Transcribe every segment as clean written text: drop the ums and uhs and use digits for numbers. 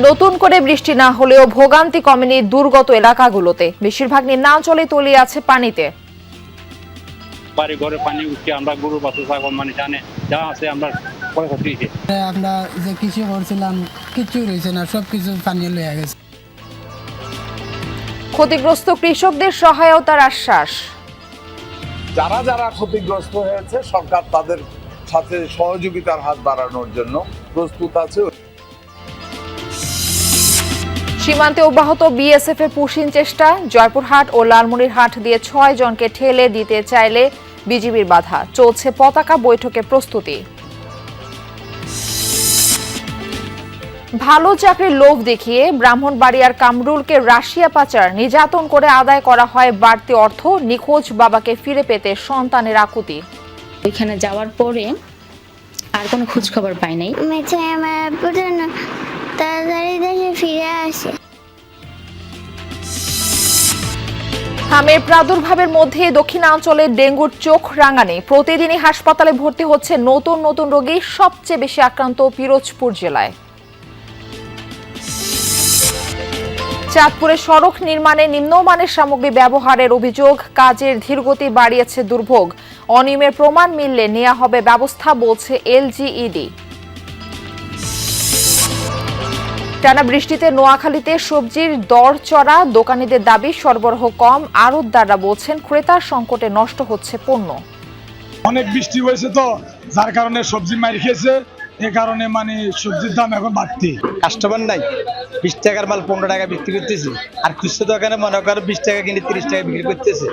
নতুন করে বৃষ্টি না হলেও ভোগান্তি কমেনি দুর্গত এলাকাগুলোতে। বেশিরভাগ নিম্নাঞ্চলে তলিয়ে আছে পানিতে। বাড়ি ঘরে পানি উঠছে, আমরা গরু বাছুর ছাগল মানে জানে যা আছে আমরা ক্ষয়ক্ষতি হয়েছে। আমরা যে কৃষি করছিলাম কিছু রয়েছে না, সবকিছু পানি লয়ে গেছে। ক্ষতিগ্রস্ত কৃষকদের সহায়তার আশ্বাস। যারা যারা ক্ষতিগ্রস্ত হয়েছে সরকার তাদের সাথে সহযোগিতার হাত বাড়ানোর জন্য প্রস্তুত আছে। সীমান্তে অব্যাহত বিএসএফ এর পুশিং চেষ্টা। জয়পুরহাট ও লালমনিরহাট দিয়ে 6 জনকে ঠেলে দিতে চাইলে বিজিবির বাধা। চলছে পতাকা বৈঠকের প্রস্তুতি। ভালো চাকরির লোভ দেখিয়ে ব্রাহ্মণবাড়িয়ার কামরুলকে রাশিয়া পাচার, নির্যাতন করে আদায় করা হয় বাড়তি অর্থ। নিখোঁজ বাবাকে ফিরে পেতে সন্তানের আকুতি। ওইখানে যাওয়ার পরে আর কোনো খোঁজ খবর পাই নাই। তাড়াতাড়ি দেশে ফিরে আসে। হামের প্রাদুর্ভাবের মধ্যে দক্ষিণাঞ্চলে ডেঙ্গুর চোখ রাঙানি। প্রতিদিনই হাসপাতালে ভর্তি হচ্ছে নতুন নতুন রোগী। সবচেয়ে বেশি আক্রান্ত পিরোজপুর জেলায়। চাঁদপুরে সড়ক নির্মাণে নিম্নমানের সামগ্রী ব্যবহারের অভিযোগ। কাজের ধীরগতি বাড়িয়েছে দুর্ভোগ। অনিয়মের প্রমাণ মিললে নেওয়া হবে ব্যবস্থা, বলছে এলজিইডি। টানা বৃষ্টিতে নোয়াখালীতে সবজির দর চড়া। দোকানীদের দাবি সরবরাহ কম। আড়তদাররা বলছেন ক্রেতার সংকটে নষ্ট হচ্ছে পণ্য। অনেক বৃষ্টি হয়েছে তো, যার কারণে সবজি মার খেয়েছে। এ কারণে সবজির দাম এখন বাড়তি। কাস্টমার নাই, 20 টাকার মাল 15 টাকা বিক্রি করতেছে, আর খুচরা দোকানে মনে করো 20 টাকা কিনে 30 টাকা বিক্রি করতেছে।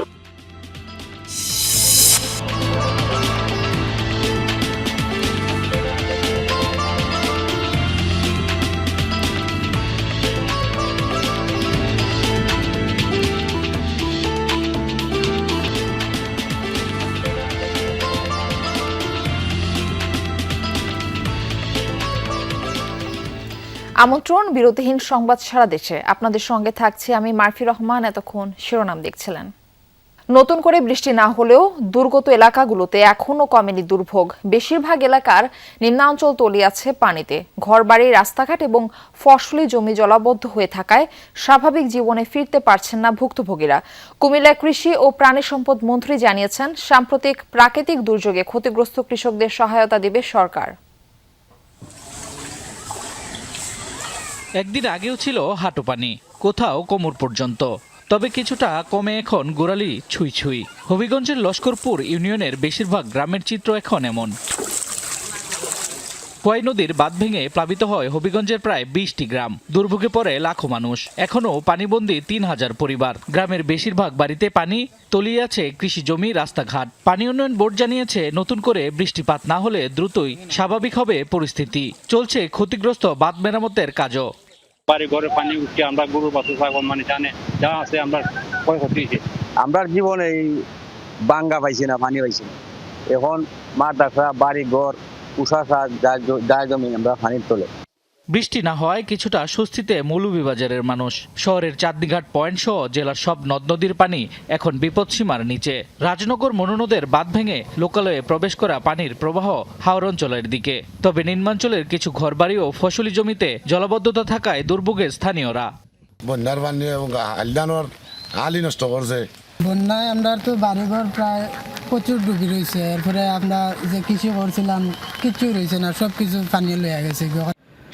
আমন্ত্রণ বিরতিহীন সংবাদ সারা দেশে। আপনাদের সঙ্গে থাকছি আমি মারফি রহমান। এতক্ষণ শিরোনাম দেখছিলেন। নতুন করে বৃষ্টি না হলেও দুর্গত এলাকাগুলোতে এখনো কমেনি দুর্ভোগ। বেশিরভাগ এলাকার নিম্নাঞ্চল তলিয়ে আছে পানিতে। ঘরবাড়ি, রাস্তাঘাট এবং ফসলি জমি জলাবদ্ধ হয়ে থাকায় স্বাভাবিক জীবনে ফিরতে পারছেন না ভুক্তভোগীরা। কুমিল্লা কৃষি ও প্রাণী সম্পদ মন্ত্রী জানিয়েছেন, সাম্প্রতিক প্রাকৃতিক দুর্যোগে ক্ষতিগ্রস্ত কৃষকদের সহায়তা দেবে সরকার। একদিন আগেও ছিল হাঁটু পানি, কোথাও কোমর পর্যন্ত। তবে কিছুটা কমে এখন গোড়ালি ছুঁই ছুঁই। হবিগঞ্জের লস্করপুর ইউনিয়নের বেশিরভাগ গ্রামের চিত্র এখন এমন। খোয়াই নদীর বাঁধ ভেঙে প্লাবিত হয় হবিগঞ্জের প্রায় 20টি গ্রাম। দুর্ভোগে পড়ে লাখো মানুষ। এখনও পানিবন্দী 3000 পরিবার। গ্রামের বেশিরভাগ বাড়িতে পানি, তলিয়ে আছে কৃষি জমি, রাস্তাঘাট। পানি উন্নয়ন বোর্ড জানিয়েছে, নতুন করে বৃষ্টিপাত না হলে দ্রুতই স্বাভাবিক হবে পরিস্থিতি। চলছে ক্ষতিগ্রস্ত বাঁধ মেরামতের কাজও। বাড়ি ঘরে পানি উঠছে, আমরা গরু বাছুর ছাগল মানে জানে যা আছে আমরা ক্ষয়ক্ষতি হয়েছে। আমরা জীবনে বাঙ্গা পাইছি না, পানি পাইছি না। এখন মাদ্রাসা, বাড়ি ঘর, উষাশা যা জমি আমরা পানির তোলে। বৃষ্টি না হওয়ায় কিছুটা স্বস্তিতে মৌলভীবাজারের মানুষ। শহরের চাঁদনীঘাট পয়েন্ট সহ জেলার সব নদ নদীর পানি এখন বিপদসীমার নিচে। রাজনগর মনোনদের বাঁধ ভেঙে লোকালয়ে প্রবেশ করা পানির প্রবাহ হাওর অঞ্চলের দিকে। তবে নিম্নাঞ্চলের কিছু ঘরবাড়ি ও ফসলি জমিতে জলাবদ্ধতা থাকায় দুর্ভোগে স্থানীয়রা। বন্যার পানি এবং আলি নষ্ট করছে। বন্যায় আমরা তো বাড়িঘর প্রায় প্রচুর ডুবি রয়েছে। এরপরে আমরা যে কৃষি করছিলাম কিছু রয়েছে না, সবকিছু পানি লয়ে গেছে।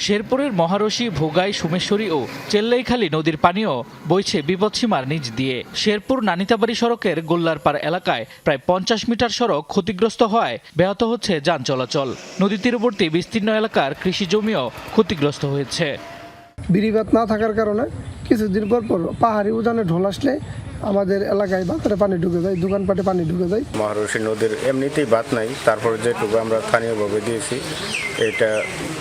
শেরপুরের মহারশী, ভোগাই, সোমেশ্বরী ও চেল্লাইখালী নদীর পানিও বইছে বিপদসীমার নিচ দিয়ে। শেরপুর নানিতাবাড়ি সড়কের গোল্লারপাড় এলাকায় প্রায় 50 মিটার সড়ক ক্ষতিগ্রস্ত হওয়ায় ব্যাহত হচ্ছে যান চলাচল। নদী তীরবর্তী বিস্তীর্ণ এলাকার কৃষি জমিও ক্ষতিগ্রস্ত হয়েছে। বিড়িবাত না থাকার কারণে কিছুদিন পর পাহাড়ি উজানে ঢোল আসলে আমাদের এলাকায় বাজারে পানি ঢুকে যায়, দোকানপাটে পানি ঢুকে যায়। মহারশী নদীর এমনিতেই বাত নাই, তারপরে যেটুকু আমরা স্থানীয়ভাবে দিয়েছি, এটা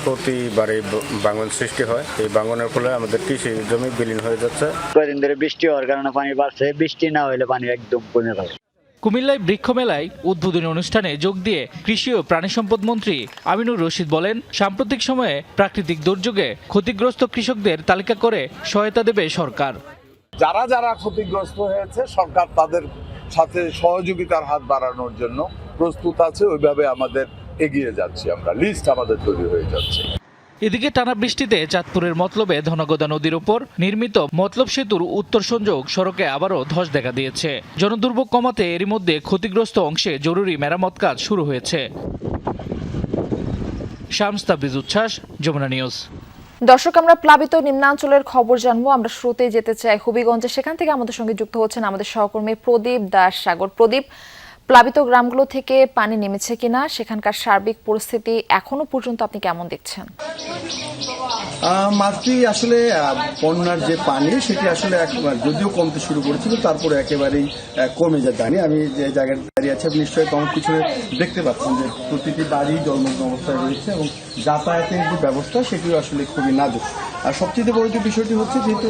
প্রতিবারে ভাঙন সৃষ্টি হয়। এই ভাঙনের ফলে আমাদের কৃষি জমি বিলীন হয়ে যাচ্ছে। কয়েকদিন ধরে বৃষ্টি হওয়ার কারণে পানি বাড়ছে, বৃষ্টি না হলে পানি একদম কমে যাবে। কুমিল্লায় বৃক্ষ মেলায় উদ্বোধনী অনুষ্ঠানে যোগ দিয়ে কৃষি ও প্রাণী সম্পদ মন্ত্রী আমিনুর রশিদ বলেন, সাম্প্রতিক সময়ে প্রাকৃতিক দুর্যোগে ক্ষতিগ্রস্ত কৃষকদের তালিকা করে সহায়তা দেবে সরকার। যারা যারা ক্ষতিগ্রস্ত হয়েছে সরকার তাদের সাথে সহযোগিতার হাত বাড়ানোর জন্য প্রস্তুত আছে। ওইভাবে আমাদের এগিয়ে যাচ্ছি, আমরা লিস্ট আমাদের তৈরি হয়ে যাচ্ছে। এদিকে টানা বৃষ্টিতে চাঁদপুরের মতলবে ধনগদা নদীর উপর নির্মিত মতলব সেতুর উত্তর সংযোগ সড়কে আবারও ধস দেখা দিয়েছে। জনদুর্ভোগ কমাতে এরই মধ্যে ক্ষতিগ্রস্ত অংশে জরুরি মেরামত কাজ শুরু হয়েছে। শামস তাবরিজ উচ্ছ্বাস, যমুনা নিউজ। দর্শক, আমরা প্লাবিত নিম্নাঞ্চলের খবর জানবো। আমরা শুরুতেই যেতে চাই হবিগঞ্জে। সেখান থেকে আমাদের সঙ্গে যুক্ত হচ্ছেন আমাদের সহকর্মী প্রদীপ দাস সাগর। প্রদীপ, প্লাবিত গ্রামগুলো থেকে পানি নেমেছে কিনা, সেখানকার সার্বিক পরিস্থিতি এখনো পর্যন্ত আপনি কেমন দেখছেন? মাত্রই আসলে বন্যার যে পানি সেটি আসলে যদিও কমতে শুরু করেছিল, তারপরে একেবারেই কমে যায়। জানি আমি যে জায়গায় দাঁড়িয়ে আছি, আপনি নিশ্চয়ই কম পিছনে দেখতে পাচ্ছেন যে প্রতিটি বাড়ি জলমগ্ন অবস্থায় রয়েছে এবং যাতায়াতের যে ব্যবস্থা সেটিও আসলে খুবই নাজুক। আর সবচেয়ে বড় যে বিষয়টি হচ্ছে, যেহেতু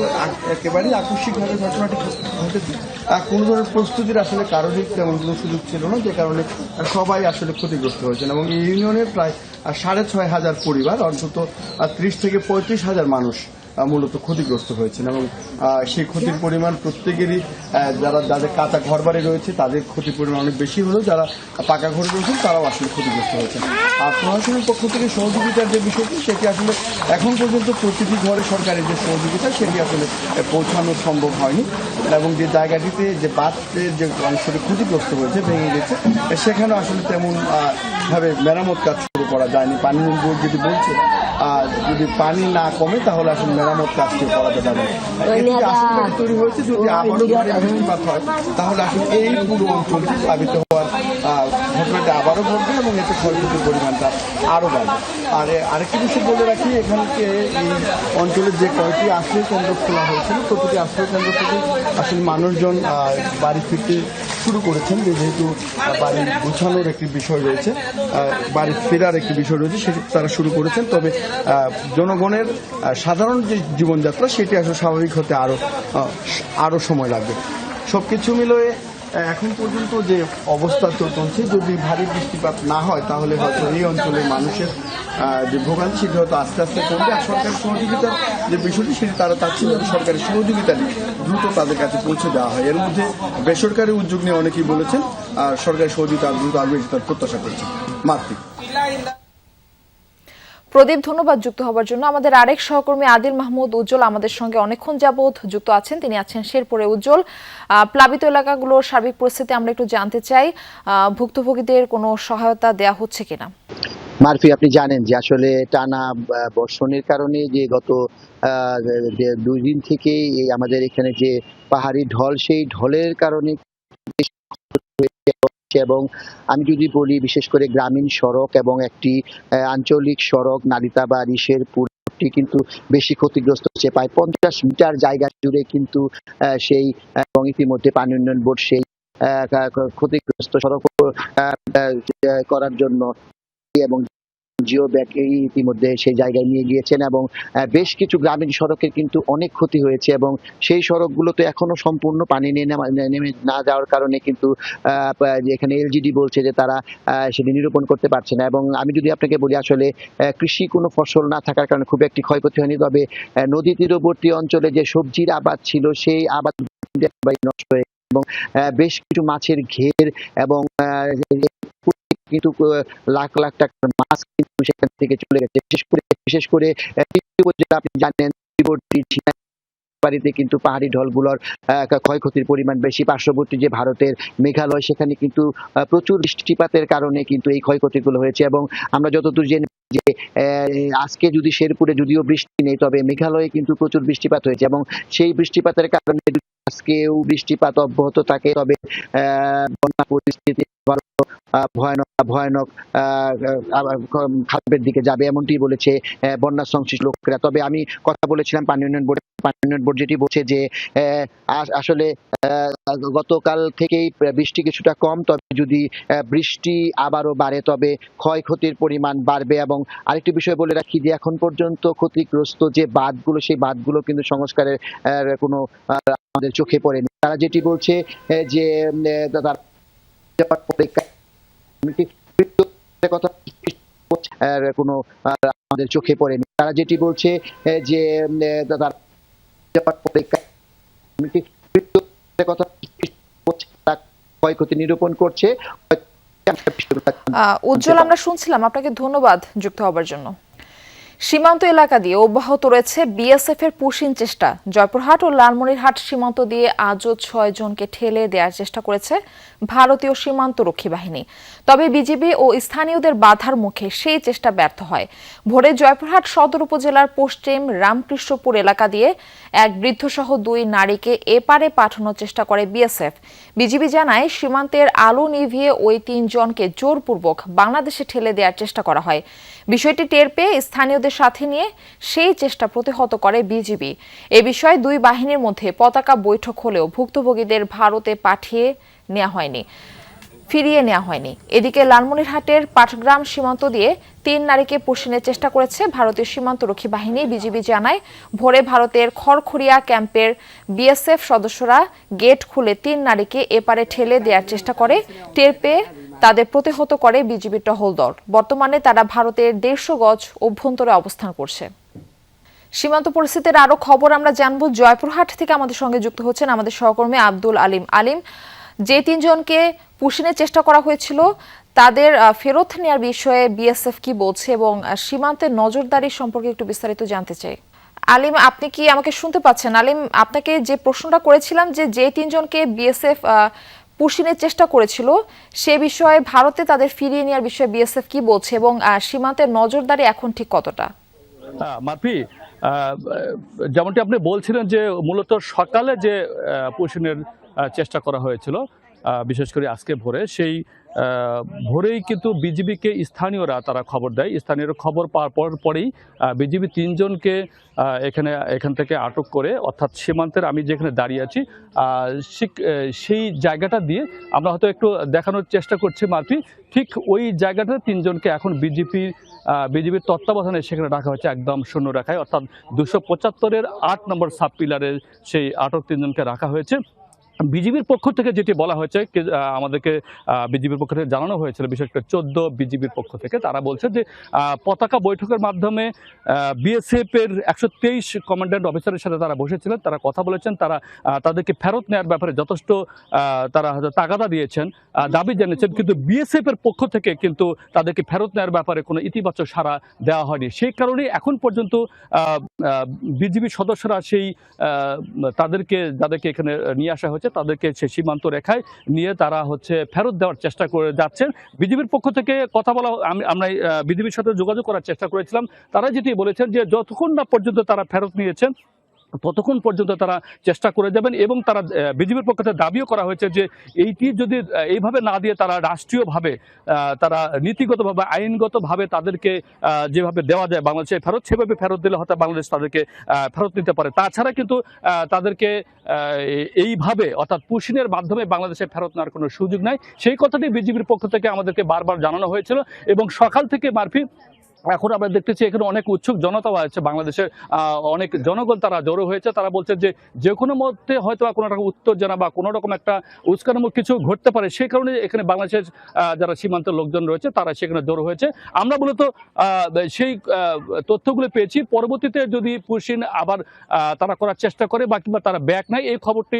একেবারেই আকস্মিকভাবে ঘটনাটি ঘটেছে, কোনো ধরনের প্রস্তুতির আসলে কারোরই তেমন কোনো সুযোগ ছিল না, যে কারণে সবাই আসলে ক্ষতিগ্রস্ত হয়েছেন এবং এই ইউনিয়নের প্রায় 6,500 পরিবার, অন্তত 30 থেকে 35,000 মানুষ মূলত ক্ষতিগ্রস্ত হয়েছেন এবং সেই ক্ষতির পরিমাণ প্রত্যেকেরই, যাদের কাঁচা ঘর বাড়ি রয়েছে তাদের ক্ষতির পরিমাণ অনেক বেশি হলেও যারা পাকা ঘরে রয়েছেন তারাও আসলে ক্ষতিগ্রস্ত হয়েছেন। আর প্রশাসনের পক্ষ থেকে সহযোগিতার যে বিষয়টি, সেটি আসলে এখন পর্যন্ত প্রতিটি ঘরে সরকারের যে সহযোগিতা সেটি আসলে পৌঁছানো সম্ভব হয়নি এবং যে জায়গাটিতে যে বাঁধের যে অংশটি ক্ষতিগ্রস্ত হয়েছে, ভেঙে গেছে, সেখানে আসলে তেমন ভাবে মেরামত কাজ শুরু করা যায়নি। পানি বোর্ড যদি বলছে যদি পানি না কমে তাহলে আসলে মেরামত কাজটি করাতে যাবে। আশঙ্কা তৈরি হয়েছে যদি আবারও বৃষ্টিপাত হয় তাহলে আসলে এই পুরো অঞ্চলটি প্লাবিত হওয়ার ঘটনাটা আবারও ঘটবে এবং এতে ক্ষয়ক্ষতির পরিমাণটা আরও বাড়বে। আর আরেকটি বিষয় বলে রাখি, এখানকে এই অঞ্চলের যে কয়েকটি আশ্রয় কেন্দ্র খোলা হয়েছিল, প্রতিটি আশ্রয় কেন্দ্র থেকে আসলে মানুষজন বাড়ি ফিরতে শুরু করেছেন, যেহেতু বাড়ি গোছানোর একটি বিষয় রয়েছে, বাড়ি ফেরার একটি বিষয় রয়েছে, সেটি তারা শুরু করেছেন। তবে জনগণের সাধারণ যে জীবনযাত্রা সেটি আসলে স্বাভাবিক হতে আরো সময় লাগবে। সবকিছু মিলিয়ে এখন পর্যন্ত যে অবস্থা চলছে, যদি ভারী বৃষ্টিপাত না হয় তাহলে হয়তো এই অঞ্চলের মানুষের যে ভোগান্তি সেটি হয়তো আস্তে আস্তে কমবে। আর সরকারি সহযোগিতার যে বিষয়টি সেটি তারা চাচ্ছিল সরকারি সহযোগিতা নিয়ে দ্রুত তাদের কাছে পৌঁছে দেওয়া হয়। এর মধ্যে বেসরকারি উদ্যোগ নিয়ে অনেকেই বলেছেন আর সরকারি সহযোগিতা দ্রুত আসবে তার প্রত্যাশা করছেন। মাতৃ প্রদীপ, ধন্যবাদ যুক্ত হবার জন্য। আমাদের আরেক সহকর্মী আদিল মাহমুদ উজ্জ্বল আমাদের সঙ্গে অনেকক্ষণ যাবৎ যুক্ত আছেন। তিনি আছেন শেরপুরে। উজ্জ্বল, প্লাবিত এলাকাগুলোর সার্বিক পরিস্থিতি আমরা একটু জানতে চাই। ভুক্তভোগীদের কোনো সহায়তা দেয়া হচ্ছে কিনা? মারফি, আপনি জানেন যে আসলে টানা বর্ষণের কারণে যে গত 2 দিন থেকে আমাদের এখানে যে পাহাড়ি ঢল, সেই ঢলের কারণে এবং আমি যদি বলি বিশেষ করে গ্রামীণ সড়ক এবং একটি আঞ্চলিক সড়ক নালিতাবাড়ি শেরপুর কিন্তু বেশি ক্ষতিগ্রস্ত হচ্ছে। প্রায় 50 মিটার জায়গা জুড়ে কিন্তু সেই এবং ইতিমধ্যে পানি উন্নয়ন বোর্ড সেই ক্ষতিগ্রস্ত সড়ক করার জন্য এবং জিও ব্যাগ ইতিমধ্যে সেই জায়গায় নিয়ে গিয়েছেন এবং বেশ কিছু গ্রামীণ সড়কের কিন্তু অনেক ক্ষতি হয়েছে এবং সেই সড়কগুলোতে এখনো সম্পূর্ণ পানি নেমে না যাওয়ার কারণে কিন্তু এখানে এলজিডি বলছে যে তারা সেটি নিরূপণ করতে পারছে না। এবং আমি যদি আপনাকে বলি, আসলে কৃষি কোনো ফসল না থাকার কারণে খুব একটি ক্ষয়ক্ষতি হয়নি, তবে নদী তীরবর্তী অঞ্চলে যে সবজির আবাদ ছিল সেই আবাদ নষ্ট হয়ে এবং বেশ কিছু মাছের ঘের এবং কিন্তু লাখ লাখ টাকার মাছ কিন্তু সেখান থেকে চলে গেছে। বিশেষ করে আপনি জানেন বাড়িতে কিন্তু পাহাড়ি ঢলগুলোর ক্ষয়ক্ষতির পরিমাণ বেশি। পার্শ্ববর্তী যে ভারতের মেঘালয়, সেখানে কিন্তু প্রচুর বৃষ্টিপাতের কারণে কিন্তু এই ক্ষয়ক্ষতিগুলো হয়েছে এবং আমরা যতদূর জেনে যে আজকে যদি শেরপুরে যদিও বৃষ্টি নেই, তবে মেঘালয়ে কিন্তু প্রচুর বৃষ্টিপাত হয়েছে এবং সেই বৃষ্টিপাতের কারণে আজকেও বৃষ্টিপাত অব্যাহত থাকে, তবে বন্যা পরিস্থিতি ভয়ানক খারাপের দিকে যাবে এমনটি বলেছে বন্যা সংশ্লিষ্ট লোকেরা। তবে আমি কথা বলেছিলাম পানি উন্নয়ন বোর্ড যেটি বলছে যে আসলে গতকাল থেকেই বৃষ্টি কিছুটা কম, তবে যদি বৃষ্টি আবারও বাড়ে তবে ক্ষয়ক্ষতির পরিমাণ বাড়বে। এবং আরেকটি বিষয় বলে রাখি যে এখন পর্যন্ত ক্ষতিগ্রস্ত যে বাঁধগুলো, সেই বাঁধগুলো কিন্তু সংস্কারের কোনো আমাদের চোখে পড়েনি। তারা যেটি বলছে যে কথা কোনো আমাদের চোখে পড়েনি। তারা যেটি বলছে যে ক্ষয়ক্ষতি নিরূপণ করছে। উজ্জ্বল, আমরা শুনছিলাম, আপনাকে ধন্যবাদ যুক্ত হবার জন্য। সীমান্ত এলাকা দিয়ে অব্যাহত রয়েছে বিএসএফ এর পুশিং চেষ্টা। জয়পুরহাট ও লালমনিরহাট সীমান্ত দিয়ে আজও 6 জনকে ঠেলে দেওয়ার চেষ্টা করেছে ভারতীয় সীমান্তরক্ষী বাহিনী। তবে বিজিবি ও স্থানীয়দের বাধার মুখে সেই চেষ্টা ব্যর্থ হয়। ভোরে জয়পুরহাট সদর উপজেলার পশ্চিম রামকৃষ্ণপুর এলাকা দিয়ে এক বৃদ্ধসহ 2 নারীকে এপারে পাঠানোর চেষ্টা করে বিএসএফ। বিজিবি জানায়, সীমান্তের আলো নিভিয়ে ওই 3 জনকে জোরপূর্বক বাংলাদেশে ঠেলে দেওয়ার চেষ্টা করা হয়। বিষয়টি টের পেয়ে স্থানীয়দের সাথে নিয়ে সেই চেষ্টা প্রতিহত করে বিজিবি। এ বিষয়ে 2 বাহিনীর মধ্যে পতাকা বৈঠক হলেও ভুক্তভোগীদের ভারতে ফিরিয়ে নেওয়া হয়নি। এদিকে লালমনিরহাটের পাটগ্রাম সীমান্ত দিয়ে 3 নারীকে পুশিনের চেষ্টা করেছে ভারতীয় সীমান্তরক্ষী বাহিনী। বিজিবি জানায়, ভোরে ভারতের খড়খড়িয়া ক্যাম্পের বিএসএফ সদস্যরা গেট খুলে 3 নারীকে এপারে ঠেলে দেওয়ার চেষ্টা করে। টের পেয়ে তাদের প্রতিহত করে বিজিবির টহল দল। বর্তমানে তারা ভারতের 150 গজ অভ্যন্তরে অবস্থান করছে। সীমান্ত পরিস্থিতির আরো খবর আমরা জানবো। জয়পুরহাট থেকে আমাদের সঙ্গে যুক্ত হচ্ছেন আমাদের সহকর্মী আব্দুল আলিম। আলিম, যে 3 জনকে পুশিনের চেষ্টা করা হয়েছিল তাদের ফেরত নেওয়ার বিষয়ে বিএসএফ কি বলছে এবং সীমান্তের নজরদারি সম্পর্কে একটু বিস্তারিত জানতে চাই। আলিম, আপনি কি আমাকে শুনতে পাচ্ছেন? আলিম, আপনাকে যে প্রশ্নটা করেছিলাম যে 3 জনকে বিএসএফ পুশিনের চেষ্টা করেছিল সে বিষয়ে ভারতে তাদের ফিরিয়ে নেওয়ার বিষয়ে বিএসএফ কি বলছে এবং সীমান্তের নজরদারি এখন ঠিক কতটা? মারফি, যেমনটি আপনি বলছিলেন যে মূলত সকালে যে পুশিনের চেষ্টা করা হয়েছিল বিশেষ করে আজকে ভোরে, সেই ভোরেই কিন্তু বিজিবিকে স্থানীয়রা তারা খবর দেয়। স্থানীয়রা খবর পাওয়ার পরেই বিজিবি 3 জনকে এখান থেকে আটক করে, অর্থাৎ সীমান্তের আমি যেখানে দাঁড়িয়ে আছি সেই জায়গাটা দিয়ে আমরা হয়তো একটু দেখানোর চেষ্টা করছি মারফি। ঠিক ওই জায়গাটা 3 জনকে এখন বিজিবির তত্ত্বাবধানে সেখানে রাখা হয়েছে একদম শূন্য রাখায়, অর্থাৎ 275-এর 8 নম্বর সাব পিলারের সেই আটক 3 জনকে রাখা হয়েছে। বিজিবির পক্ষ থেকে যেটি বলা হয়েছে, আমাদেরকে বিজিবির পক্ষ থেকে জানানো হয়েছিল, বিশেষ করে 14 বিজিবির পক্ষ থেকে তারা বলছে যে পতাকা বৈঠকের মাধ্যমে বিএসএফ এর 123 কমান্ড্যান্ট অফিসারের সাথে তারা বসেছিলেন, তারা কথা বলেছেন, তারা তাদেরকে ফেরত নেওয়ার ব্যাপারে যথেষ্ট তারা হয়তো তাগাদা দিয়েছেন, দাবি জানিয়েছেন, কিন্তু বিএসএফ এর পক্ষ থেকে কিন্তু তাদেরকে ফেরত নেওয়ার ব্যাপারে কোনো ইতিবাচক সাড়া দেওয়া হয়নি। সেই কারণে এখন পর্যন্ত বিজিবি সদস্যরা সেই যাদেরকে এখানে নিয়ে আসা হয়েছে তাদেরকে সেই সীমান্ত রেখায় নিয়ে তারা ফেরত দেওয়ার চেষ্টা করে যাচ্ছেন। বিজিবির পক্ষ থেকে কথা বলা, আমরা বিজিবির সাথে যোগাযোগ করার চেষ্টা করেছিলাম, তারা যেটি বলেছেন যে যতক্ষণ না পর্যন্ত তারা ফেরত নিয়েছেন ততক্ষণ পর্যন্ত তারা চেষ্টা করে যাবেন। এবং তারা বিজিবির পক্ষ থেকে দাবিও করা হয়েছে যে এইটি যদি এইভাবে না দিয়ে তারা রাষ্ট্রীয়ভাবে, তারা নীতিগতভাবে, আইনগতভাবে তাদেরকে যেভাবে দেওয়া যায় বাংলাদেশে ফেরত, সেভাবে ফেরত দিলে হয়তো বাংলাদেশ তাদেরকে ফেরত নিতে পারে। তাছাড়া কিন্তু তাদেরকে এইভাবে, অর্থাৎ পুশিনের মাধ্যমে বাংলাদেশে ফেরত নেওয়ার কোনো সুযোগ নাই। সেই কথাটি বিজিবির পক্ষ থেকে আমাদেরকে বারবার জানানো হয়েছিল। এবং সকাল থেকে মারফি এখন আমরা দেখতেছি এখানে অনেক উৎসুক জনতাও আছে, বাংলাদেশের অনেক জনগণ তারা জড়ো হয়েছে। তারা বলছে যে কোনো মধ্যে হয়তো কোনো রকম উত্তেজনা বা কোনো রকম একটা উস্কানিমূলক কিছু ঘটতে পারে, সেই কারণে এখানে বাংলাদেশের যারা সীমান্তের লোকজন রয়েছে তারা সেখানে জড়ো হয়েছে। আমরা মূলত সেই তথ্যগুলো পেয়েছি। পরবর্তীতে যদি পুশিন আবার তারা করার চেষ্টা করে বা কিংবা তারা ব্যাক নেয়, এই খবরটি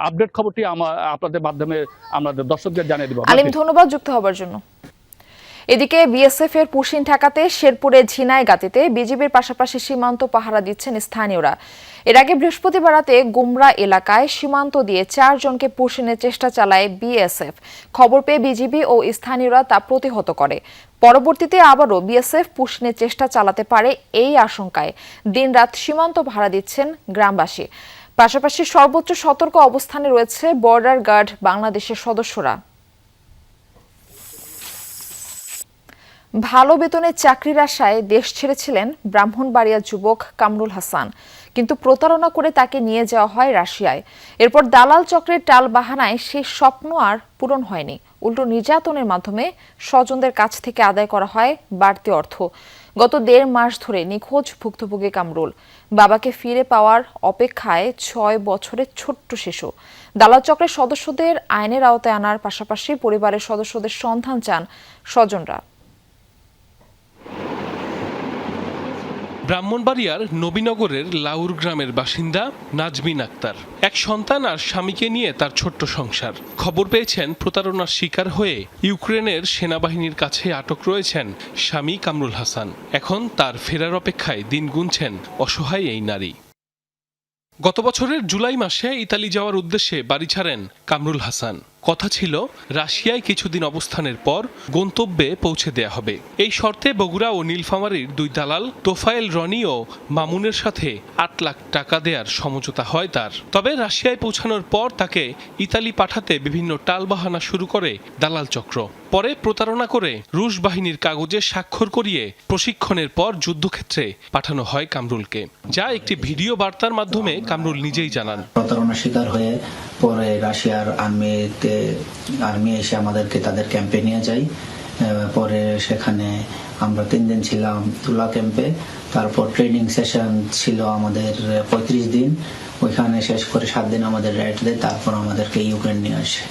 আপডেট খবরটি আপনাদের মাধ্যমে আমাদের দর্শকদের জানিয়ে দেব। আলিম, ধন্যবাদ যুক্ত হবার জন্য। এদিকে বিএসএফ এর পুশিন ঠেকাতে শেরপুরে ঝিনাইগাতিতে বিজিবির পাশাপাশি সীমান্ত পাহারা দিচ্ছেন স্থানীয়রা। এর আগে বৃহস্পতিবার রাতে গুমরা এলাকায় সীমান্ত দিয়ে 4 জনকে পুশিনের চেষ্টা চালায় বিএসএফ। খবর পেয়ে বিজিবি ও স্থানীয়রা তা প্রতিহত করে। পরবর্তীতে আবারও বিএসএফ পুশিনের চেষ্টা চালাতে পারে এই আশঙ্কায় দিনরাত সীমান্ত পাহারা দিচ্ছেন গ্রামবাসী। পাশাপাশি সর্বোচ্চ সতর্ক অবস্থানে রয়েছে বর্ডার গার্ড বাংলাদেশের সদস্যরা। ভালো বেতনে চাকরির আশায় দেশ ছেড়েছিলেন ব্রাহ্মণবাড়িয়া যুবক কামরুল হাসান, কিন্তু প্রতারণা করে তাকে নিয়ে যাওয়া হয় রাশিয়ায়। এরপর দালাল চক্রের টাল বাহানায় সেই স্বপ্ন আর পূরণ হয়নি। উল্টো নির্যাতনের মাধ্যমে স্বজনদের কাছ থেকে আদায় করা হয় বাড়তি অর্থ। গত 1.5 মাস ধরে নিখোঁজ ভুক্তভোগী কামরুল। বাবাকে ফিরে পাওয়ার অপেক্ষায় 6 বছরের ছোট্ট শিশু। দালাল চক্রের সদস্যদের আইনের আওতায় আনার পাশাপাশি পরিবারের সদস্যদের সন্ধান চান স্বজনরা। ব্রাহ্মণবাড়িয়ার নবীনগরের লাউর গ্রামের বাসিন্দা নাজমিন আক্তার। এক সন্তান আর স্বামীকে নিয়ে তার ছোট্ট সংসার। খবর পেয়েছেন প্রতারণার শিকার হয়ে ইউক্রেনের সেনাবাহিনীর কাছে আটক রয়েছেন স্বামী কামরুল হাসান। এখন তার ফেরার অপেক্ষায় দিন গুনছেন অসহায় এই নারী। গত বছরের জুলাই মাসে ইতালি যাওয়ার উদ্দেশ্যে বাড়ি ছাড়েন কামরুল হাসান। কথা ছিল রাশিয়ায় কিছুদিন অবস্থানের পর গন্তব্যে পৌঁছে দেয়া হবে। এই শর্তে বগুড়া ও নীলফামারীর দুই দালাল তোফায়েল রনি ও মামুনের সাথে ৮ লাখ টাকা দেওয়ার সমঝোতা হয় তার। তবে রাশিয়ায় পৌঁছানোর পর তাকে ইতালি পাঠাতে বিভিন্ন টালবাহানা শুরু করে দালাল চক্র। পরে প্রতারণা করে রুশ বাহিনীর কাগজে স্বাক্ষর করিয়ে প্রশিক্ষণের পর যুদ্ধক্ষেত্রে পাঠানো হয় কামরুলকে, যা একটি ভিডিও বার্তার মাধ্যমে কামরুল নিজেই জানান। প্রতারণার শিকার হয়ে পরে রাশিয়ার আর্মি এসে আমাদেরকে তাদের ক্যাম্পে নিয়ে যায়। পরে সেখানে আমরা 3 দিন ছিলাম তুলা ক্যাম্পে। তারপর ট্রেনিং সেশন ছিল আমাদের 35 দিন। ওইখানে শেষ করে 7 দিন আমাদের রাইড দেয়। তারপর আমাদেরকে ইউক্রেন নিয়ে আসে।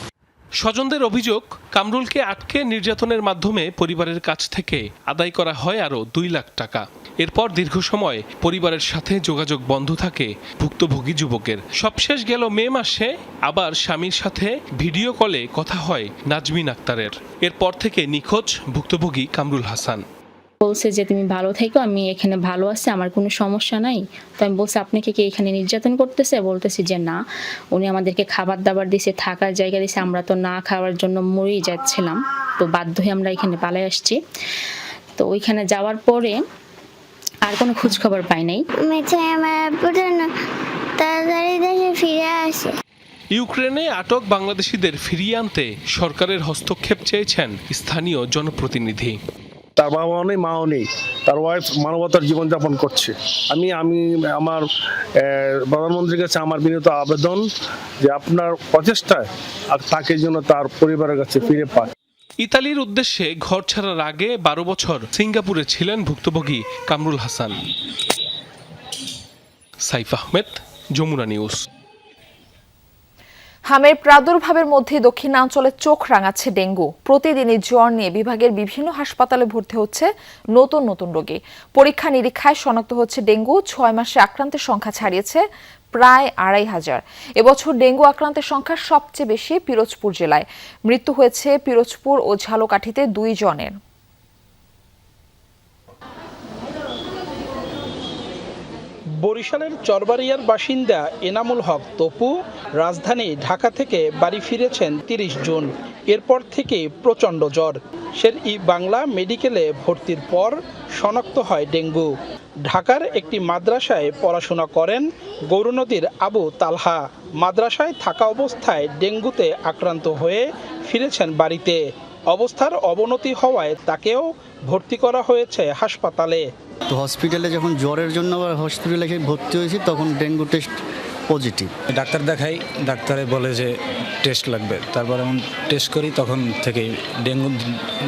স্বজনদের অভিযোগ, কামরুলকে আটকে নির্যাতনের মাধ্যমে পরিবারের কাছ থেকে আদায় করা হয় আরও 2 লাখ টাকা। এরপর দীর্ঘ সময় পরিবারের সাথে যোগাযোগ বন্ধ থাকে ভুক্তভোগী যুবকের। সবশেষ গেল মে মাসে আবার স্বামীর সাথে ভিডিও কলে কথা হয় নাজমিন আক্তারের। এরপর থেকে নিখোঁজ ভুক্তভোগী কামরুল হাসান। বলছে যে তুমি ভালো থেকো, আমি এখানে ভালো আছি, আমার কোনো সমস্যা নাই। তো আমি বলছি আপনাকে কি এখানে নির্যাতন করতেছে? বলতেছি যে না, উনি আমাদেরকে খাবার দাবার দিছে, থাকার জায়গা দিছে, আমরা তো না খাওয়ার জন্য মরেই যাচ্ছিলাম। তো বাধ্য হয়ে আমরা এখানে পালিয়ে আসছি। তো ওইখানে যাওয়ার পরে আর কোনো খোঁজ খবর পাই নাই। তাড়াতাড়ি দেশে ফিরে আসে। ইউক্রেনে আটক বাংলাদেশিদের ফিরিয়ে আনতে সরকারের হস্তক্ষেপ চেয়েছেন স্থানীয় জনপ্রতিনিধি। তার বাবাও নেই, মাও নেই, তার ওয়াইফ মানবতার জীবনযাপন করছে। আমি আমার প্রধানমন্ত্রীর কাছে আমার বিনীত আবেদন যে আপনার প্রচেষ্টায় আর তাকে যেন তার পরিবারের কাছে ফিরে পায়। ইতালির উদ্দেশ্যে ঘর ছাড়ার আগে 12 বছর সিঙ্গাপুরে ছিলেন ভুক্তভোগী কামরুল হাসান। সাইফ আহমেদ, যমুনা নিউজ। হামের প্রাদুর্ভাবের মধ্যে দক্ষিণাঞ্চলে চোখ রাঙাচ্ছে ডেঙ্গু। প্রতিদিনই জ্বর নিয়ে বিভাগের বিভিন্ন হাসপাতালে ভর্তি হচ্ছে নতুন নতুন রোগী। পরীক্ষা নিরীক্ষায় শনাক্ত হচ্ছে ডেঙ্গু। 6 মাসে আক্রান্তের সংখ্যা ছাড়িয়েছে প্রায় 2500। এবছর ডেঙ্গু আক্রান্তের সংখ্যা সবচেয়ে বেশি পিরোজপুর জেলায়। মৃত্যু হয়েছে পিরোজপুর ও ঝালকাঠিতে 2 জনের। বরিশালের চরবাড়িয়ার বাসিন্দা এনামুল হক তপু রাজধানী ঢাকা থেকে বাড়ি ফিরেছেন 30 জুন। এরপর থেকে প্রচণ্ড জ্বর। শের-ই বাংলা মেডিকেলে ভর্তির পর শনাক্ত হয় ডেঙ্গু। ঢাকার একটি মাদ্রাসায় পড়াশোনা করেন গৌরনদীর আবু তালহা। মাদ্রাসায় থাকা অবস্থায় ডেঙ্গুতে আক্রান্ত হয়ে ফিরেছেন বাড়িতে। অবস্থার অবনতি হওয়ায় তাকেও ভর্তি করা হয়েছে হাসপাতালে। তো হসপিটালে যখন জ্বরের জন্য হসপিটালে ভর্তি হয়েছি তখন ডেঙ্গু টেস্ট পজিটিভ। ডাক্তার দেখাই, ডাক্তারে বলে যে টেস্ট লাগবে। তারপর এমন টেস্ট করি, তখন থেকে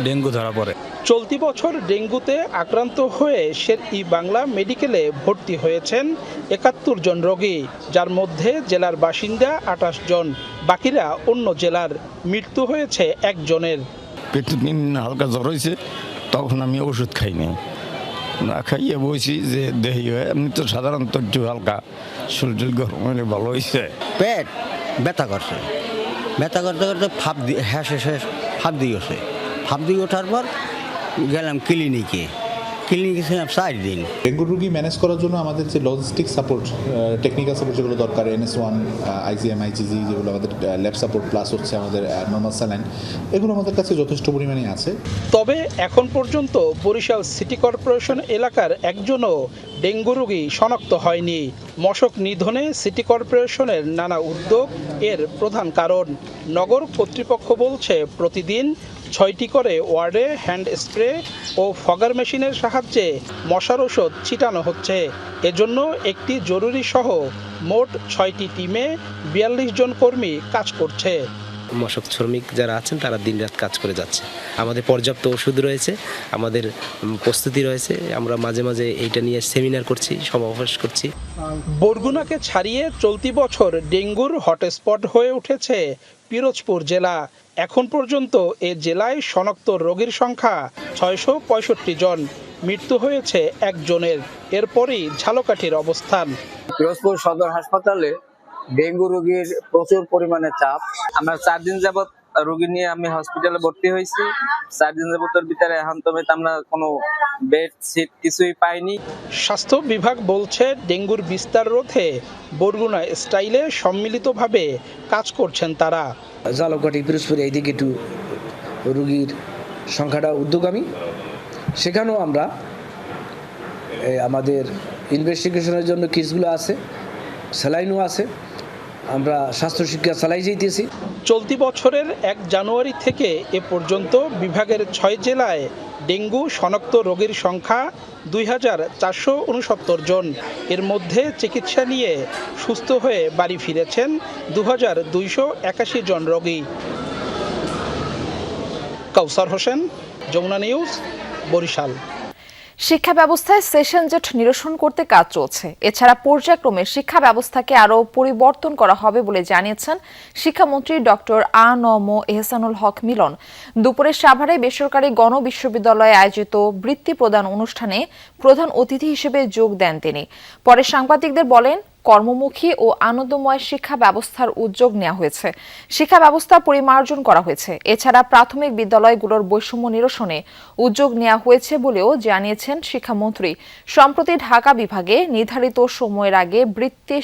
ডেঙ্গু ধরা পড়ে। চলতি বছর ডেঙ্গুতে আক্রান্ত হয়ে শের-ই বাংলা মেডিকেলে ভর্তি হয়েছেন 71 জন রোগী, যার মধ্যে জেলার বাসিন্দা 28 জন, বাকিরা অন্য জেলার। মৃত্যু হয়েছে 1 জনের। প্রতিদিন হালকা জ্বর হয়েছে, তখন আমি ওষুধ খাইনি, না খাইয়ে বসি যে দেহি হয়। এমনি তো সাধারণত একটু হালকা শরীর গরম হলে ভালো হয়েছে। পেট ব্যথা করছে, ব্যথা করতে করতে ফাঁপ দিয়ে ফাঁপ দিয়ে গেছে। ফাঁপ দিয়ে ওঠার পর গেলাম ক্লিনিকে 4 দিন। ডেঙ্গু রোগী ম্যানেজ করার জন্য আমাদের যে লজিস্টিক সাপোর্ট, টেকনিক্যাল সাপোর্ট যেগুলো দরকার, NS1, ICM, IGG, যেগুলো আমাদের ল্যাব সাপোর্ট প্লাস হচ্ছে আমাদের নর্মাল স্যালাইন, এগুলো আমাদের কাছে যথেষ্ট পরিমাণে আছে। তবে এখন পর্যন্ত বরিশাল সিটি কর্পোরেশন এলাকার একজনও ডেঙ্গু রোগী শনাক্ত হয়নি। মশক নিধনে সিটি কর্পোরেশনের নানা উদ্যোগ এর প্রধান কারণ। নগর কর্তৃপক্ষ বলছে প্রতিদিন 6টি করে ওয়ার্ডে হ্যান্ড স্প্রে ও ফগার মেশিনের সাহায্যে মশার ওষুধ ছিটানো হচ্ছে। এজন্য একটি জরুরি সহ মোট 6টি টিমে 42 জন কর্মী কাজ করছে। মশক শ্রমিক যারা আছেন তারা দিনরাত কাজ করে যাচ্ছে। আমাদের পর্যাপ্ত ওষুধ রয়েছে, আমাদের প্রস্তুতি রয়েছে। আমরা মাঝে মাঝে এইটা নিয়ে সেমিনার করছি, সমাবেশ করছি। বরগুনাকে ছাড়িয়ে চলতি বছর ডেঙ্গুর হটস্পট হয়ে উঠেছে পিরোজপুর জেলা। এখন পর্যন্ত এ জেলায় শনাক্ত রোগীর সংখ্যা 665 জন। মৃত্যু হয়েছে একজনের। এরপরই ঝালকাঠির অবস্থান। পিরোজপুর সদর হাসপাতালে ডেঙ্গু রোগীর প্রচুর পরিমাণে চাপ। আমরা 4 দিন যাবত রোগী নিয়ে আমি হসপিটালে ভর্তি হয়েছি। 4 দিন যাবতের ভিতরে এখন তো আমরা কোনো বেড সিট কিছুই পাইনি। স্বাস্থ্য বিভাগ বলছে ডেঙ্গুর বিস্তার রোধে বরগুনা স্টাইলে সম্মিলিতভাবে কাজ করছেন তারা। ঝালকাঠি পিরোজপুর এইদিকে একটু রোগীর সংখ্যাটা ঊর্ধ্বগামী, সেখানেও আমরা আমাদের ইনভেস্টিগেশনের জন্য কিটসগুলো আছে, স্যালাইনও আছে, আমরা স্বাস্থ্য শিক্ষা চালাই যেতেছি। চলতি বছরের 1 জানুয়ারি থেকে এ পর্যন্ত বিভাগের 6 জেলায় ডেঙ্গু শনাক্ত রোগীর সংখ্যা 2469 জন। এর মধ্যে চিকিৎসা নিয়ে সুস্থ হয়ে বাড়ি ফিরেছেন 2281 জন রোগী। কাউসার হোসেন, যমুনা নিউজ, বরিশাল। শিক্ষা ব্যবস্থায় সেশন জট নিরসন করতে কাজ চলছে। এছাড়া পর্যায়ক্রমে শিক্ষা ব্যবস্থাকে আরও পরিবর্তন করা হবে বলে জানিয়েছেন শিক্ষামন্ত্রী ডক্টর আ.ন.ম এহসানুল হক মিলন। দুপুরে সাভারে বেসরকারি গণবিশ্ববিদ্যালয়ে আয়োজিত বৃত্তি প্রদান অনুষ্ঠানে প্রধান অতিথি হিসেবে যোগ দেন তিনি। পরে সাংবাদিকদের বলেন, কর্মমুখী ও আনন্দময় শিক্ষা ব্যবস্থার উদ্যোগ নেওয়া হয়েছে, শিক্ষা ব্যবস্থা পরিমার্জন করা হয়েছে। এছাড়া প্রাথমিক বিদ্যালয়গুলোর বৈষম্য নিরসনে উদ্যোগ নেওয়া হয়েছে বলেও জানিয়েছেন শিক্ষামন্ত্রী। সম্প্রতি ঢাকা বিভাগে নির্ধারিত সময়ের আগে বৃত্তি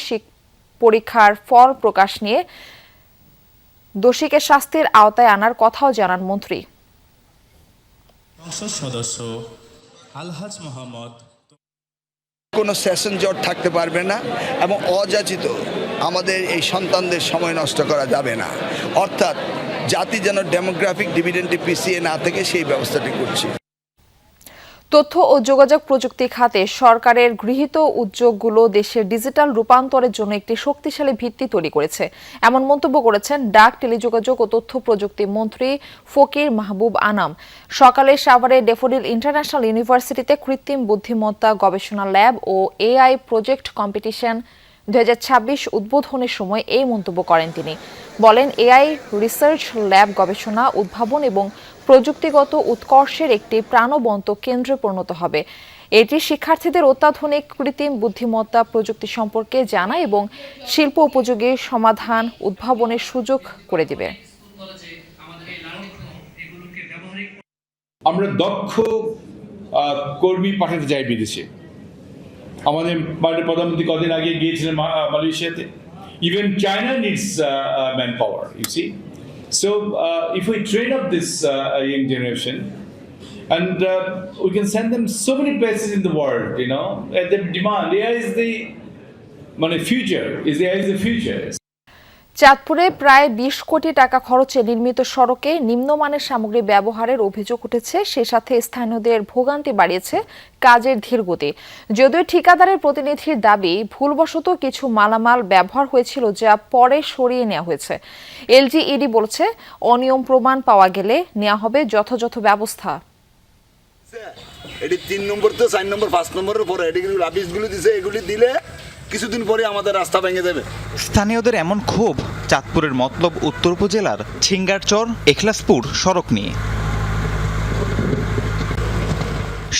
পরীক্ষার ফল প্রকাশ নিয়ে দোষীকে শাস্তির আওতায় আনার কথাও জানান মন্ত্রী। সংসদ সদস্য আলহাজ মোহাম্মদ কোনো সেশন জট থাকতে পারবে না এবং অযাচিত আমাদের এই সন্তানদের সময় নষ্ট করা যাবে না। অর্থাৎ জাতি যেন ডেমোগ্রাফিক ডিভিডেন্ডে পিছিয়ে না থেকে সেই ব্যবস্থাটি করছি। তথ্য ও যোগাযোগ প্রযুক্তি খাতে সরকারের গৃহীত উদ্যোগগুলো দেশের ডিজিটাল রূপান্তরের জন্য একটি শক্তিশালী ভিত্তি তৈরি করেছে, এমন মন্তব্য করেছেন ডাক, টেলিযোগাযোগ ও তথ্য প্রযুক্তি মন্ত্রী ফকির মাহবুব আনাম। সকালে সাভারে ডেফোডিল ইন্টারন্যাশনাল ইউনিভার্সিটিতে কৃত্রিম বুদ্ধিমত্তা গবেষণা ল্যাব ও এআই প্রজেক্ট কম্পিটিশন 2026 উদ্বোধনের সময় এই মন্তব্য করেন তিনি। বলেন, এআই রিসার্চ ল্যাব গবেষণা, উদ্ভাবন এবং প্রযুক্তিগত উৎকর্ষের একটি প্রাণবন্ত কেন্দ্রে পরিণত হবে। এটি শিক্ষার্থীদের অত্যাধুনিক কৃত্রিম বুদ্ধিমত্তা প্রযুক্তি সম্পর্কে জানা এবং শিল্প উপযোগী সমাধান উদ্ভাবনের সুযোগ করে দিবে। আমরা দক্ষ কর্মী পাঠাতে চাই বিদেশে। আমাদের প্রধানমন্ত্রী কদিন আগে গিয়েছিলেন মালয়েশিয়াতে। Even China needs manpower, you see. So if we train up this young generation, and we can send them so many places in the world, you know, at the demand. AI is the future. AI is the future. চাঁদপুরে প্রায় 20 কোটি টাকা খরচে নির্মিত সড়কে নিম্নমানের সামগ্রী ব্যবহারের অভিযোগ উঠেছে। সে সাথে স্থানীয়দের ভোগান্তি বাড়িয়েছে কাজের ধীরগতি। যদিও ঠিকাদারের প্রতিনিধির দাবি, ভুলবশত কিছু মালামাল ব্যবহার হয়েছিল যা পরে সরিয়ে নেওয়া হয়েছে। এলজিইডি বলছে, অনিয়ম প্রমাণ পাওয়া গেলে নেওয়া হবে যথাযথ ব্যবস্থা। এটি 3 নম্বর তো 4 নম্বর 5 নম্বরের পরে এগুলি রাবিশগুলো দিছে, এগুলি দিলে কিছুদিন পরে আমাদের রাস্তা ভেঙে দেবে। স্থানীয়দের এমন ক্ষোভ চাঁদপুরের মতলব উত্তর উপজেলার ছিঙ্গারচর এখলাসপুর সড়ক নিয়ে।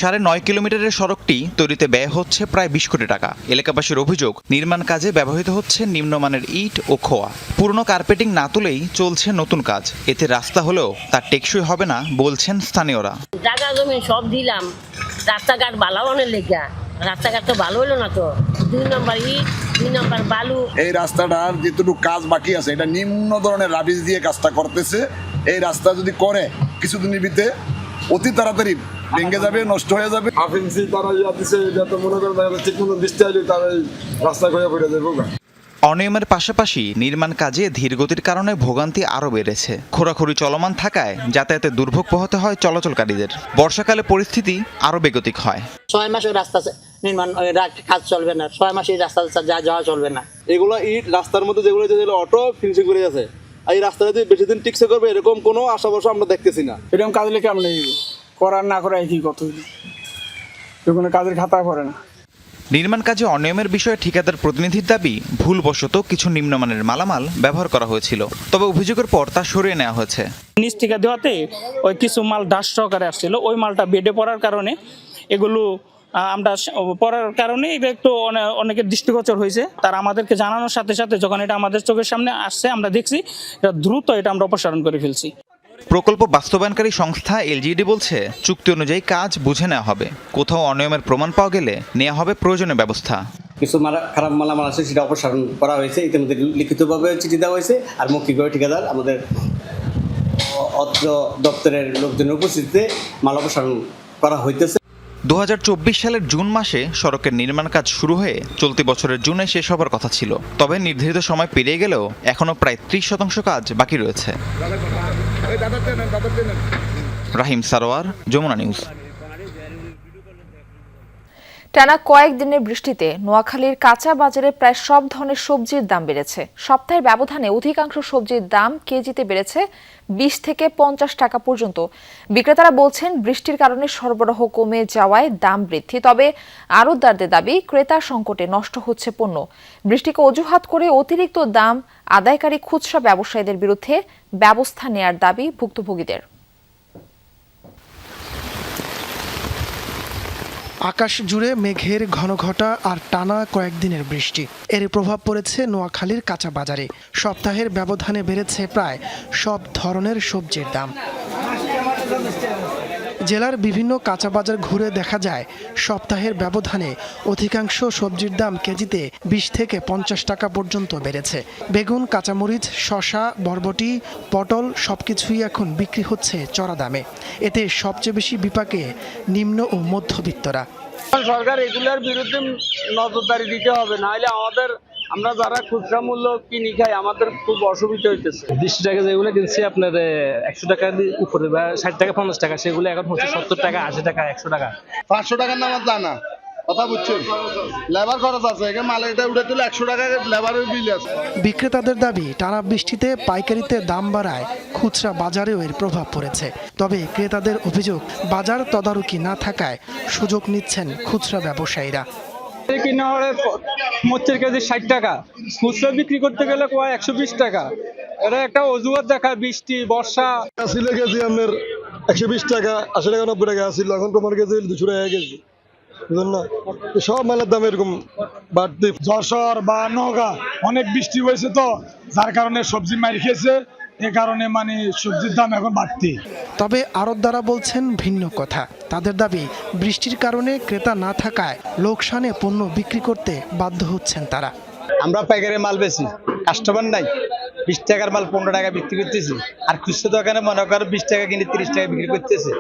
9.5 কিলোমিটারের সড়কটি তৈরিতে ব্যয় হচ্ছে প্রায় 20 কোটি টাকা। এলাকাবাসীর অভিযোগ, নির্মাণ কাজে ব্যবহৃত হচ্ছে নিম্নমানের ইট ও খোয়া। পুরনো কার্পেটিং না তুলেই চলছে নতুন কাজ। এতে রাস্তা হলেও তার টেকসই হবে না বলছেন স্থানীয়রা। জায়গা জমি সব দিলাম, রাস্তাঘাট বালাবানের লেগা, রাস্তাঘাট তো ভালো হলো না তো। 2 নম্বর ইট, 2 নম্বর বালু। এই রাস্তাটার যেটুকু কাজ বাকি আছে এটা নিম্ন ধরনের রাবিশ দিয়ে কাজটা করতেছে। এই রাস্তা যদি করে কিছুদিনের ভিতরে অতি তাড়াতাড়ি ভেঙে যাবে, নষ্ট হয়ে যাবে। অনিয়মের পাশাপাশি নির্মাণ কাজে ধীরগতির কারণে ভোগান্তি আরও বেড়েছে। খোঁড়াখুড়ি চলমান থাকায় যাতায়াতে দুর্ভোগ পোহাতে হয় চলাচলকারীদের। বর্ষাকালে পরিস্থিতি আরও বেগতিক হয়। 6 মাস রাস্তা নির্মাণ কাজ চলবে না, 6 মাস এই রাস্তা যাওয়া চলবে না। এগুলো ইট রাস্তার মধ্যে যেগুলো অটো ফিনিশিং করে আছে, এই রাস্তা যদি বেশি দিন টিকসে করবে এরকম কোনো আশা ভরসা আমরা দেখতেছি না। এরকম কাজ লিখে আমরা করার না করাই কি কত কোনো কাজের খাতা করে না। নির্মাণ কাজে অনিয়মের বিষয়ে ঠিকাদার প্রতিনিধির দাবি, ভুলবশত কিছু নিম্নমানের মালামাল ব্যবহার করা হয়েছিল। তবে অভিযোগের পর তা সরিয়ে নেওয়া হয়েছে। নিচ থেকে দেওয়াতে ওই কিছু মাল ডাস্ট সহকারে আসছিল, ওই মালটা বেডে পড়ার কারণে এগুলো আমরা পড়ার কারণে এটা একটু অনেকের দৃষ্টিগোচর হয়েছে। তারা আমাদেরকে জানানোর সাথে সাথে যখন এটা আমাদের চোখের সামনে আসছে আমরা দেখছি এটা দ্রুত এটা আমরা অপসারণ করে ফেলছি। প্রকল্প বাস্তবায়নকারী সংস্থা এলজিইডি বলছে চুক্তি অনুযায়ী কাজ বুঝে নেওয়া হবে, কোথাও অনিয়মের প্রমাণ পাওয়া গেলে নেওয়া হবে প্রয়োজনীয় ব্যবস্থা। কিছু খারাপ মালামাল আছে সেটা অপসারণ করা হয়েছে, ইতিমধ্যে লিখিতভাবে চিঠি দেওয়া হয়েছে আর মৌখিকভাবে ঠিকাদার আমাদের অত্র দপ্তরের লোকজনের উপস্থিতিতে মাল অপসারণ করা হইতেছে। 2024 সালের জুন মাসে সড়কের নির্মাণ কাজ শুরু হয়ে চলতি বছরের জুনে শেষ হবার কথা ছিল, তবে নির্ধারিত সময় পেরিয়ে গেলেও এখনও প্রায় 30% কাজ বাকি রয়েছে। রাহিম সারোয়ার, যমুনা নিউজ। টানা কয়েকদিনের বৃষ্টিতে নোয়াখালীর কাঁচা বাজারে প্রায় সব ধরনের সবজির দাম বেড়েছে। সপ্তাহের ব্যবধানে অধিকাংশ সবজির দাম কেজিতে বেড়েছে 20 থেকে 50 টাকা পর্যন্ত। বিক্রেতারা বলছেন বৃষ্টির কারণে সরবরাহ কমে যাওয়ায় দাম বৃদ্ধি, তবে আড়তদারদের দাবি ক্রেতা সংকটে নষ্ট হচ্ছে পণ্য। বৃষ্টিকে অজুহাত করে অতিরিক্ত দাম আদায়কারী খুচরা ব্যবসায়ীদের বিরুদ্ধে ব্যবস্থা নেয়ার দাবি ভুক্তভোগীদের। আকাশ জুড়ে মেঘের ঘনঘটা আর টানা কয়েকদিনের বৃষ্টি, এর প্রভাব পড়েছে নোয়াখালীর কাঁচা বাজারে। সপ্তাহের ব্যবধানে বেড়েছে প্রায় সব ধরনের সবজির দাম। জেলার বিভিন্ন কাঁচা বাজার ঘুরে দেখা যায় সপ্তাহের ব্যবধানে অধিকাংশ সবজির দাম কেজিতে 20 থেকে 50 টাকা পর্যন্ত বেড়েছে। বেগুন, কাঁচামরিচ, শসা, বরবটি, পটল সবকিছুই এখন বিক্রি হচ্ছে চড়া দামে। এতে সবচেয়ে বেশি বিপাকে নিম্ন ও মধ্যবিত্তরা। সরকার এগুলোর বিরুদ্ধে নজরদারি দিতে হবে, নাহলে আমরা যারা খুচরা মূল্য কিনি খাই আমাদের খুব অসুবিধা হইতেছে। 20 টাকা যেগুলো কিনছি আপনার 100 টাকা উপরে বা 60 টাকা 50 টাকা, সেগুলো এখন হচ্ছে 70 টাকা, 80 টাকা, 100 টাকা। 500 টাকার নামাজ জানা কথা বুঝছেন, লেবার খরচ আছে, এখানে মাল এটা উঠে তুলে 100 টাকা লেবারের বিল আছে। বিক্রেতাদের দাবি টানা বৃষ্টিতে পাইকারিতে দাম বাড়ায় খুচরা বাজারেও এর প্রভাব পড়েছে। তবে ক্রেতাদের অভিযোগ বাজার তদারকি না থাকায় সুযোগ নিচ্ছেন খুচরা ব্যবসায়ীরা। কিনা হলে মোচের কেজি 60 টাকা, খুচরা বিক্রি করতে গেলে 120 টাকা। এটা একটা অজুহাত দেখায় বৃষ্টি, বর্ষা। আসলে কেজি আপনার 120 টাকা, 80 টাকা, 90 টাকা আসছিল, এখন তোমার কেজি 200 টাকা কেজি। বুঝলেন না, সব মালের দাম এরকম বাড়তি। যশোর বা নওগাঁ অনেক বৃষ্টি হয়েছে, তো যার কারণে সবজি মার খেয়েছে, এ কারণে সবজির দাম এখন বাড়তি। তবে আড়তদাররা বলছেন ভিন্ন কথা। তাদের দাবি বৃষ্টির কারণে ক্রেতা না থাকায় লোকসানে পণ্য বিক্রি করতে বাধ্য হচ্ছেন তারা। আমরা পাইকারি মাল বেশি, কাস্টমার নাই, 20 টাকার মাল 15 টাকা বিক্রি করতেছি, আর খুচরা দোকানে মনে করো 20 টাকা কিনে 30 টাকা বিক্রি করতেছে।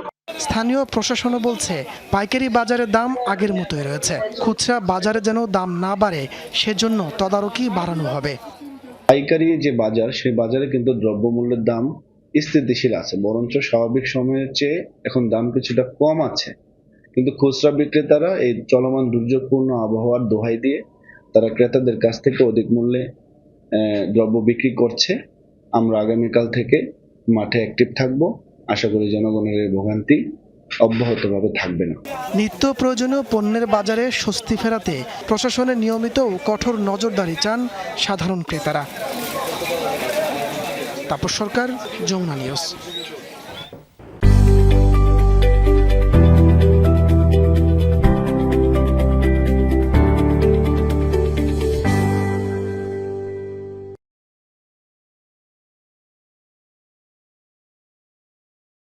স্থানীয় প্রশাসনও বলছে পাইকারি বাজারে দাম আগের মতোই রয়েছে, খুচরা বাজারে যেন দাম না বাড়ে সেজন্য তদারকি বাড়ানো হবে। পাইকারি যে বাজার, সেই বাজারে কিন্তু দ্রব্যমূল্যের দাম স্থিতিশীল আছে, বরঞ্চ স্বাভাবিক সময়ের চেয়ে এখন দাম কিছুটা কম আছে। কিন্তু খুচরা বিক্রেতারা এই চলমান দুর্যোগপূর্ণ আবহাওয়ার দোহাই দিয়ে তারা ক্রেতাদের কাছ থেকে অধিক মূল্যে দ্রব্য বিক্রি করছে। আমরা আগামীকাল থেকে মাঠে অ্যাক্টিভ থাকব, আশা করি জনগণের এই ভোগান্তি অব্যাহতভাবে থাকবে না। নিত্য প্রয়োজনীয় পণ্যের বাজারে স্বস্তি ফেরাতে প্রশাসনের নিয়মিত ও কঠোর নজরদারি চান সাধারণ ক্রেতারা। তাপস সরকার, যমুনা নিউজ।